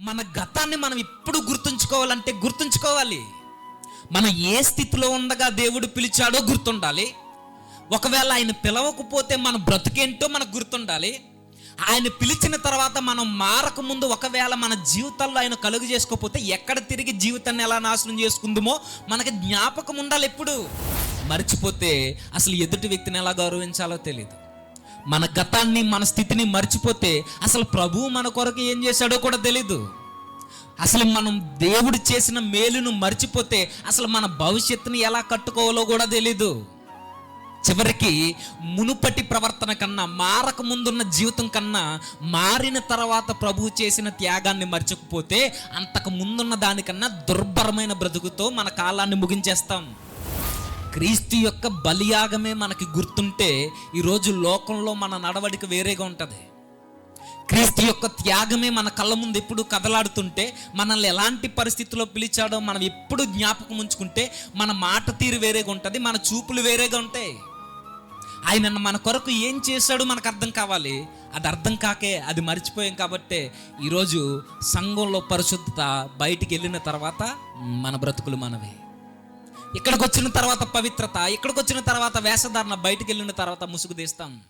మన గతాన్ని మనం ఎప్పుడు గుర్తుంచుకోవాలంటే గుర్తుంచుకోవాలి. మనం ఏ స్థితిలో ఉండగా దేవుడు పిలిచాడో గుర్తుండాలి. ఒకవేళ ఆయన పిలవకపోతే మన బ్రతుకేంటో మనకు గుర్తుండాలి. ఆయన పిలిచిన తర్వాత మనం మారక ముందు ఒకవేళ మన జీవితాల్లో ఆయన కలుగు చేసుకోకపోతే ఎక్కడ తిరిగి జీవితాన్ని ఎలా నాశనం చేసుకుందామో మనకి జ్ఞాపకం ఉండాలి. ఎప్పుడు మర్చిపోతే అసలు ఎదుటి వ్యక్తిని ఎలా గౌరవించాలో తెలియదు. మన గతాన్ని మన స్థితిని మర్చిపోతే అసలు ప్రభువు మన కొరకు ఏం చేశాడో కూడా తెలీదు. అసలు మనం దేవుడు చేసిన మేలును మర్చిపోతే అసలు మన భవిష్యత్తుని ఎలా కట్టుకోవాలో కూడా తెలీదు. చివరికి మునుపటి ప్రవర్తన కన్నా, మారక ముందున్న జీవితం కన్నా మారిన తర్వాత ప్రభువు చేసిన త్యాగాన్ని మర్చకపోతే అంతకు ముందున్న దానికన్నా దుర్భరమైన బ్రతుకుతో మన కాలాన్ని ముగించేస్తాం. క్రీస్తు యొక్క బలియాగమే మనకి గుర్తుంటే ఈరోజు లోకంలో మన నడవడిక వేరేగా ఉంటుంది. క్రీస్తు యొక్క త్యాగమే మన కళ్ళ ముందు ఎప్పుడు కదలాడుతుంటే, మనల్ని ఎలాంటి పరిస్థితుల్లో పిలిచాడో మనం ఎప్పుడు జ్ఞాపకం ఉంచుకుంటే మన మాట తీరు వేరేగా ఉంటుంది, మన చూపులు వేరేగా ఉంటాయి. ఆయన మన కొరకు ఏం చేశాడు మనకు అర్థం కావాలి. అది అర్థం కాకే అది మర్చిపోయాం. కాబట్టి ఈరోజు సంఘంలో పరిశుద్ధత, బయటికి వెళ్ళిన తర్వాత మన బ్రతుకులు మనవే. ఇక్కడికి వచ్చిన తర్వాత పవిత్రత, ఇక్కడికి వచ్చిన తర్వాత వేషధారణ, బయటికి వెళ్ళిన తర్వాత ముసుగు తీస్తాం.